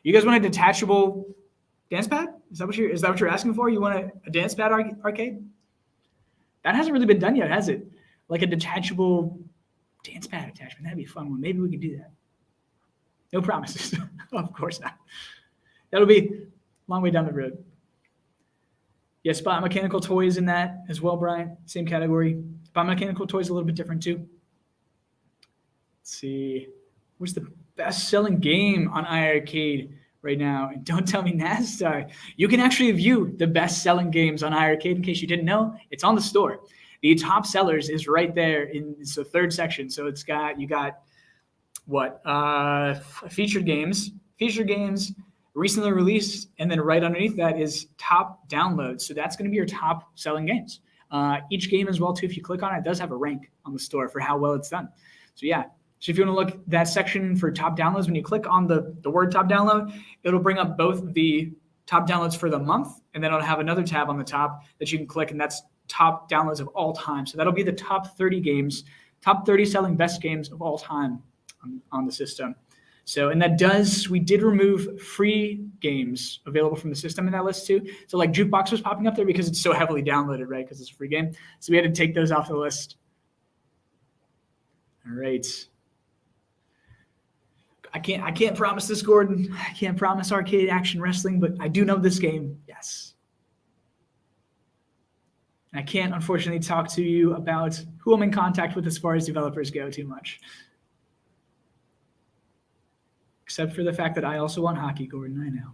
You guys want a detachable dance pad? Is that what you're asking for? You want a dance pad arcade? That hasn't really been done yet, has it? Like a detachable dance pad attachment. That'd be a fun one. Maybe we could do that. No promises. Of course not. That'll be a long way down the road. Yes, biomechanical toys in that as well, Brian. Same category. Biomechanical toys a little bit different too. Let's see. What's the best-selling game on iiRcade right now? And don't tell me NASDAQ. You can actually view the best-selling games on iiRcade. In case you didn't know, it's on the store. The top sellers is right there it's the third section. So you got what? Featured games, recently released, and then right underneath that is top downloads. So that's going to be your top selling games. Each game as well too, if you click on it, does have a rank on the store for how well it's done. So yeah. So if you want to look that section for top downloads, when you click on the word top download, it'll bring up both the top downloads for the month, and then it'll have another tab on the top that you can click, and that's top downloads of all time. So that'll be the top 30 games, top 30 selling best games of all time on the system. So, and we did remove free games available from the system in that list too. So like Jukebox was popping up there because it's so heavily downloaded, right? Because it's a free game. So we had to take those off the list. All right. I can't promise this, Gordon. I can't promise arcade action wrestling, but I do know this game. Yes. I can't, unfortunately, talk to you about who I'm in contact with as far as developers go too much. Except for the fact that I also want hockey, Gordon, I know.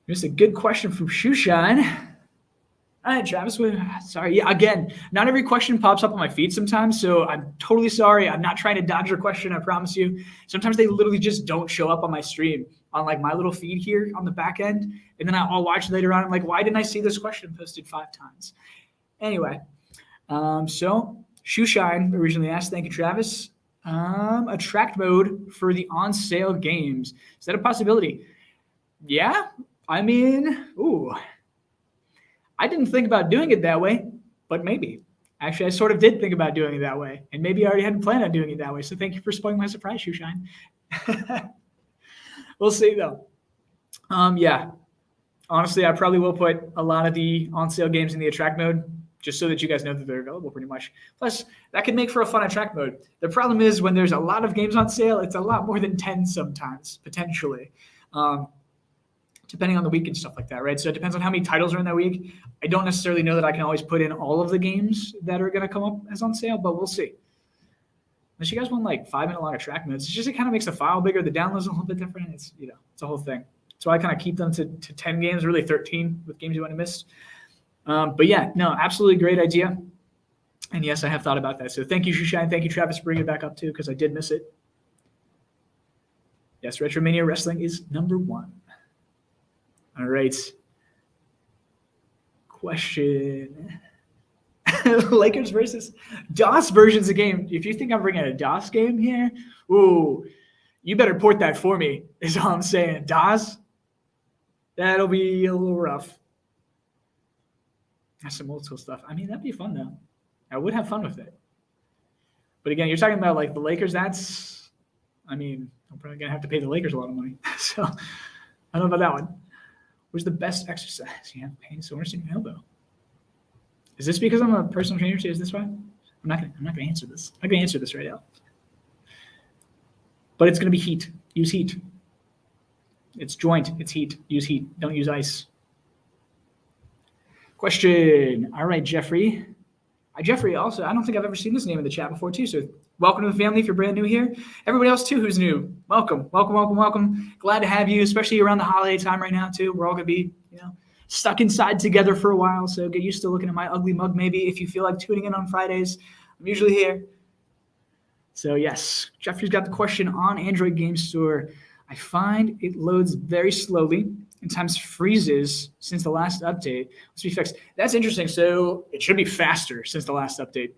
Here's a good question from Shoeshine. All right, Travis, sorry. Yeah, again, not every question pops up on my feed sometimes, so I'm totally sorry. I'm not trying to dodge your question, I promise you. Sometimes they literally just don't show up on my stream, on like my little feed here on the back end, and then I'll watch later on. I'm like, why didn't I see this question posted 5 times? Anyway, so Shoeshine originally asked, thank you, Travis. Attract mode for the on-sale games. Is that a possibility? Yeah, I mean, I didn't think about doing it that way, but maybe. Actually, I sort of did think about doing it that way, and maybe I already hadn't planned on doing it that way, so thank you for spoiling my surprise, Shoeshine. We'll see, though. Yeah. Honestly, I probably will put a lot of the on-sale games in the attract mode, just so that you guys know that they're available pretty much. Plus, that could make for a fun attract mode. The problem is when there's a lot of games on sale, it's a lot more than 10 sometimes, potentially. Depending on the week and stuff like that, right? So it depends on how many titles are in that week. I don't necessarily know that I can always put in all of the games that are going to come up as on sale, but we'll see. Unless you guys want like 5-minute long attract modes, it's just it kind of makes the file bigger. The download's a little bit different. It's it's a whole thing. So I kind of keep them to 10 games, really 13 with games you want to miss. But yeah, no, absolutely great idea. And yes, I have thought about that. So thank you, Shoeshine. Thank you, Travis, for bringing it back up too, because I did miss it. Yes, Retromania Wrestling is number 1. All right. Question. Lakers versus DOS versions of game. If you think I'm bringing a DOS game here, you better port that for me, is all I'm saying. DOS, that'll be a little rough. That's some old school stuff. I mean, that'd be fun, though. I would have fun with it. But again, you're talking about like the Lakers. I'm probably going to have to pay the Lakers a lot of money. So I don't know about that one. Where's the best exercise? You have pain, soreness in your elbow. Is this because I'm a personal trainer too? Is this why? I'm not gonna answer this. I'm not gonna answer this right now. But it's gonna be heat. Use heat. It's joint. It's heat. Use heat. Don't use ice. Question. All right, Jeffrey. Jeffrey, also, I don't think I've ever seen this name in the chat before, too. So welcome to the family if you're brand new here. Everybody else, too, who's new, welcome, welcome, welcome, welcome. Glad to have you, especially around the holiday time right now, too. We're all going to be, stuck inside together for a while. So get used to looking at my ugly mug, maybe, if you feel like tuning in on Fridays. I'm usually here. So, yes, Jeffrey's got the question on Android Game Store. I find it loads very slowly and times freezes since the last update. Let's be fixed. That's interesting. So it should be faster since the last update.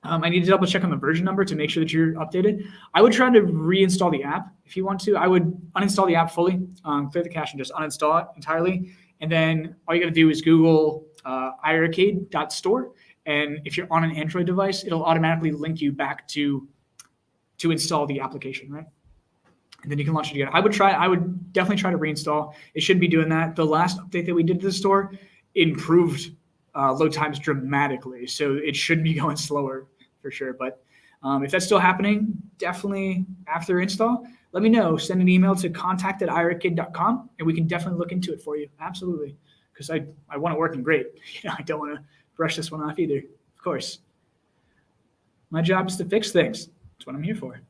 I need to double check on the version number to make sure that you're updated. I would try to reinstall the app if you want to. I would uninstall the app fully, clear the cache, and just uninstall it entirely. And then all you got to do is Google iiRcade.store. And if you're on an Android device, it'll automatically link you back to install the application, right? And then you can launch it again. I would definitely try to reinstall. It should be doing that. The last update that we did to the store improved load times dramatically. So it should be going slower for sure. But if that's still happening, definitely after install, let me know. Send an email to contact@iiRcade.com and we can definitely look into it for you. Absolutely. Because I want it working great. I don't want to brush this one off either, of course. My job is to fix things. That's what I'm here for.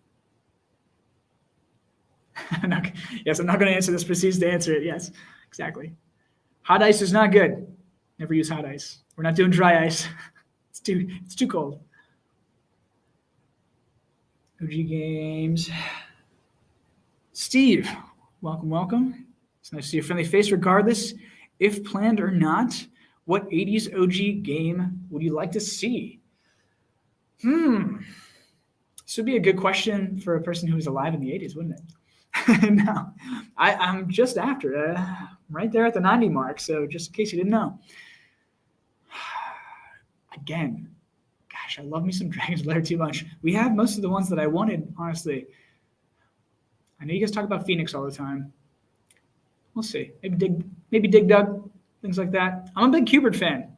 I'm not going to answer this. Proceeds to answer it. Yes, exactly. Hot ice is not good. Never use hot ice. We're not doing dry ice. It's too cold. OG Games. Steve, welcome, welcome. It's nice to see your friendly face regardless. If planned or not, what 80s OG game would you like to see? This would be a good question for a person who was alive in the 80s, wouldn't it? No, I'm just after right there at the 90 mark. So just in case you didn't know. Again, gosh, I love me some Dragon's Lair too much. We have most of the ones that I wanted, honestly. I know you guys talk about Phoenix all the time. We'll see. Maybe Dig Dug, things like that. I'm a big Qbert fan.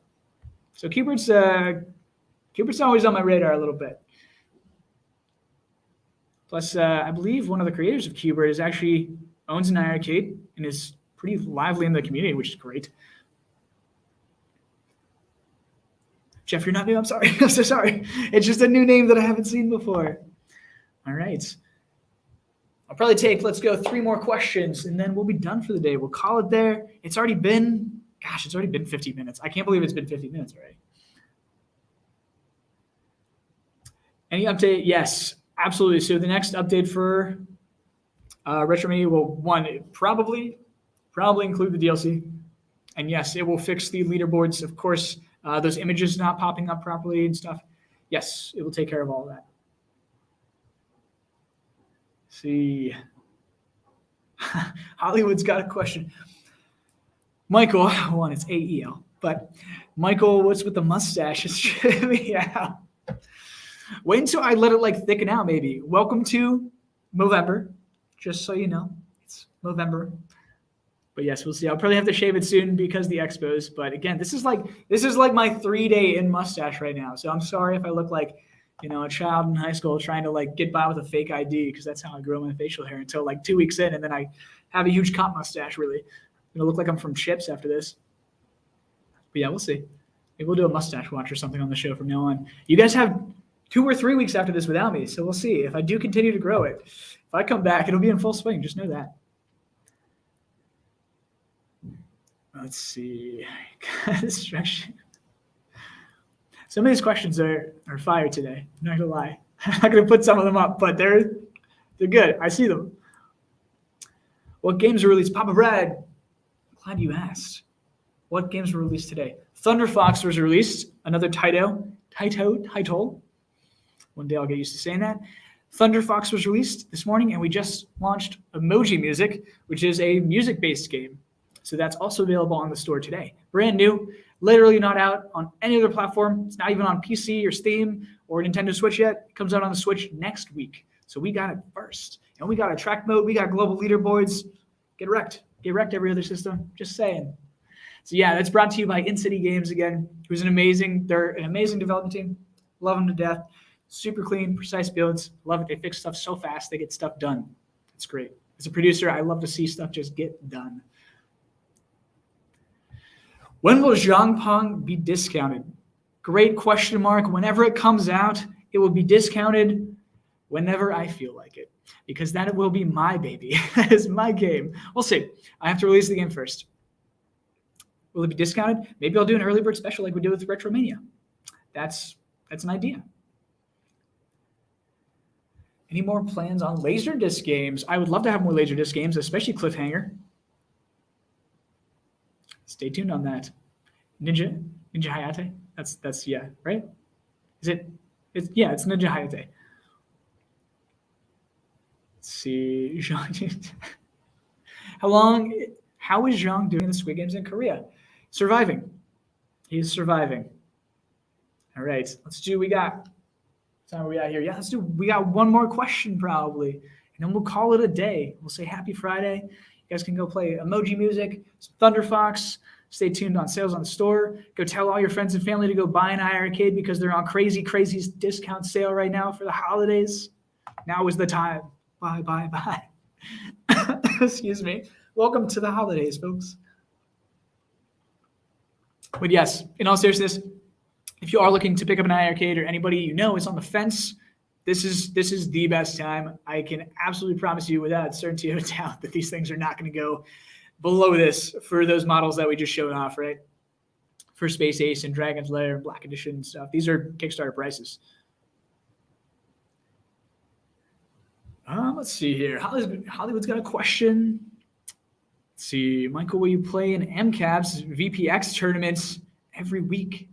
So Qbert's always on my radar a little bit. Plus, I believe one of the creators of Qbert actually owns an iiRcade and is pretty lively in the community, which is great. Jeff, you're not new. I'm sorry. I'm so sorry. It's just a new name that I haven't seen before. All right. I'll probably take, let's go 3 more questions, and then we'll be done for the day. We'll call it there. It's already been 50 minutes. I can't believe it's been 50 minutes already. Any update? Yes. Absolutely. So the next update for Retromania will probably include the DLC, and yes, it will fix the leaderboards. Of course, those images not popping up properly and stuff. Yes, it will take care of all of that. Let's see, Hollywood's got a question. Michael, it's AEL, but Michael, what's with the mustache? Yeah. Wait until I let it thicken out, maybe. Welcome to Movember, just so you know. It's Movember. But yes, we'll see. I'll probably have to shave it soon because the expos. But again, this is like my 3-day in mustache right now. So I'm sorry if I look like, a child in high school trying to get by with a fake ID, because that's how I grow my facial hair until 2 weeks in, and then I have a huge cop mustache. Really, I'm gonna look like I'm from Chips after this. But yeah, we'll see. Maybe we'll do a mustache watch or something on the show from now on. You guys have 2 or 3 weeks after this without me, so we'll see. If I do continue to grow it, if I come back, it'll be in full swing. Just know that. Let's see. Distraction. Some of these questions are fire today. I'm not gonna lie. I'm not gonna put some of them up, but they're good. I see them. What games were released? Papa Brad, glad you asked. What games were released today? Thunder Fox was released. Another title. One day I'll get used to saying that. Thunder Fox was released this morning, and we just launched Emoji Music, which is a music-based game. So that's also available on the store today. Brand new, literally not out on any other platform. It's not even on PC or Steam or Nintendo Switch yet. It comes out on the Switch next week. So we got it first. And we got a track mode. We got global leaderboards. Get wrecked. Get wrecked every other system. Just saying. So yeah, that's brought to you by In-City Games again. They're an amazing development team. Love them to death. Super clean, precise builds. Love it. They fix stuff so fast. They get stuff done. It's great. As a producer, I love to see stuff just get done. When will Zhangpong be discounted? Great question mark. Whenever it comes out, it will be discounted whenever I feel like it, because that will be my baby. That is my game. We'll see. I have to release the game first. Will it be discounted? Maybe I'll do an early bird special like we did with Retromania. That's an idea. Any more plans on Laserdisc games? I would love to have more Laserdisc games, especially Cliffhanger. Stay tuned on that. Ninja Hayate? That's yeah, right? Is it? It's Ninja Hayate. Let's see, Zhang. How is Zhang doing in the Squid Games in Korea? Surviving. He's surviving. All right, let's do. We got. Time are we at here? Yeah, let's do. We got one more question probably, and then we'll call it a day. We'll say Happy Friday. You guys can go play Emoji music, some Thunder Fox. Stay tuned on sales on the store. Go tell all your friends and family to go buy an iiRcade because they're on crazy discount sale right now for the holidays. Now is the time. Bye. Excuse me. Welcome to the holidays, folks. But yes, in all seriousness, if you are looking to pick up an iiRcade or anybody you know is on the fence, this is the best time. I can absolutely promise you without certainty of a doubt that these things are not going to go below this for those models that we just showed off, right? For Space Ace and Dragon's Lair and Black Edition and stuff. These are Kickstarter prices. Let's see here. Hollywood's got a question. Let's see. Michael, will you play in MCAP's VPX tournaments every week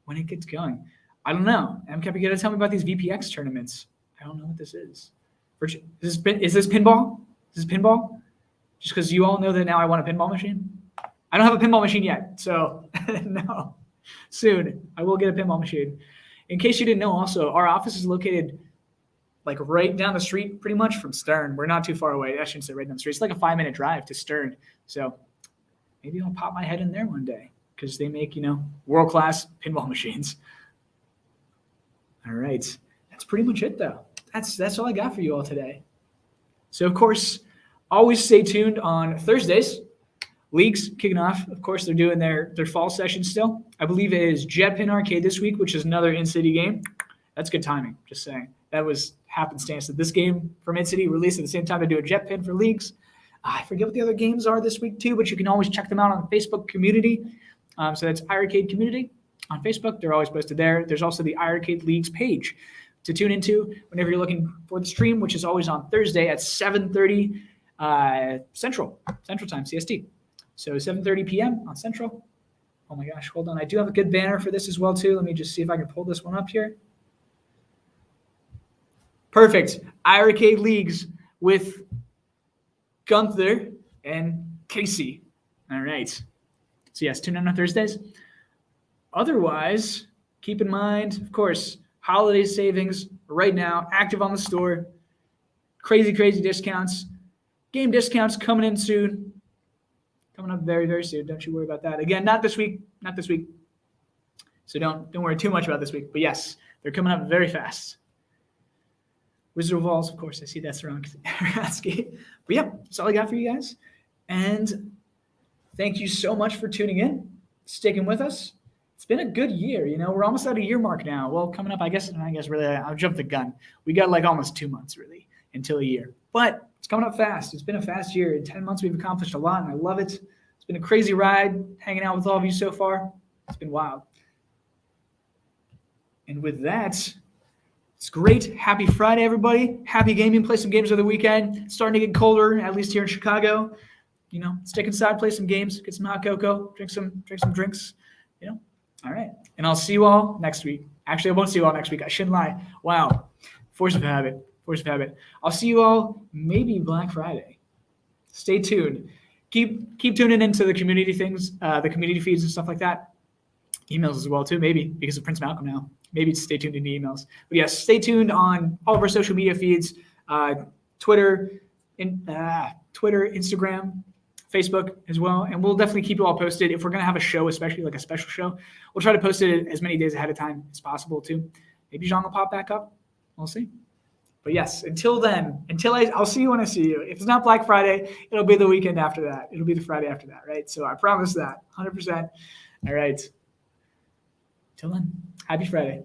when it gets going? I don't know. MCAP, you got to tell me about these VPX tournaments. I don't know what this is. Is this pinball? Is this pinball? Just because you all know that now I want a pinball machine? I don't have a pinball machine yet, so no. Soon, I will get a pinball machine. In case you didn't know also, our office is located like right down the street pretty much from Stern. We're not too far away. I shouldn't say right down the street. It's like a 5-minute drive to Stern. So maybe I'll pop my head in there one day because they make, world-class pinball machines. All right. That's pretty much it, though. That's all I got for you all today. So, of course, always stay tuned on Thursdays. Leagues kicking off. Of course, they're doing their fall session still. I believe it is Jetpin Arcade this week, which is another in-city game. That's good timing, just saying. That was happenstance that this game from in-city released at the same time to do a Jetpin for Leagues. I forget what the other games are this week, too, but you can always check them out on the Facebook community. So that's iiRcade Community on Facebook. They're always posted there. There's also the iiRcade Leagues page to tune into whenever you're looking for the stream, which is always on Thursday at 7:30 Central Time, CST. So 7:30 p.m. on Central. Oh my gosh, hold on. I do have a good banner for this as well, too. Let me just see if I can pull this one up here. Perfect. iiRcade Leagues with Gunther and Casey. All right. So yes, tune in on Thursdays. Otherwise, keep in mind, of course, holiday savings right now, active on the store. Crazy discounts. Game discounts coming in soon. Coming up very, very soon. Don't you worry about that. Again, not this week. So don't worry too much about this week. But yes, they're coming up very fast. Wizard of Walls, of course. I see that's wrong. But yeah, that's all I got for you guys. And thank you so much for tuning in, sticking with us. It's been a good year. We're almost at a year mark now. Well, coming up, I guess really, I'll jump the gun. We got like almost 2 months really until a year. But it's coming up fast. It's been a fast year. In 10 months, we've accomplished a lot, and I love it. It's been a crazy ride hanging out with all of you so far. It's been wild. And with that, it's great. Happy Friday, everybody. Happy gaming. Play some games over the weekend. It's starting to get colder, at least here in Chicago. Stick inside, play some games, get some hot cocoa, drink some drinks. All right. And I'll see you all next week. Actually, I won't see you all next week. I shouldn't lie. Wow. Force of habit. I'll see you all maybe Black Friday. Stay tuned. Keep tuning into the community things, the community feeds and stuff like that. Emails as well, too, maybe, because of Prince Malcolm now. Maybe stay tuned in the emails. But yes, stay tuned on all of our social media feeds, Twitter, Instagram, Facebook as well. And we'll definitely keep you all posted. If we're going to have a show, especially like a special show, we'll try to post it as many days ahead of time as possible, too. Maybe Jean will pop back up. We'll see. But yes, until then, I'll see you when I see you. If it's not Black Friday, it'll be the weekend after that. It'll be the Friday after that, right? So I promise that, 100%. All right. Till then, happy Friday.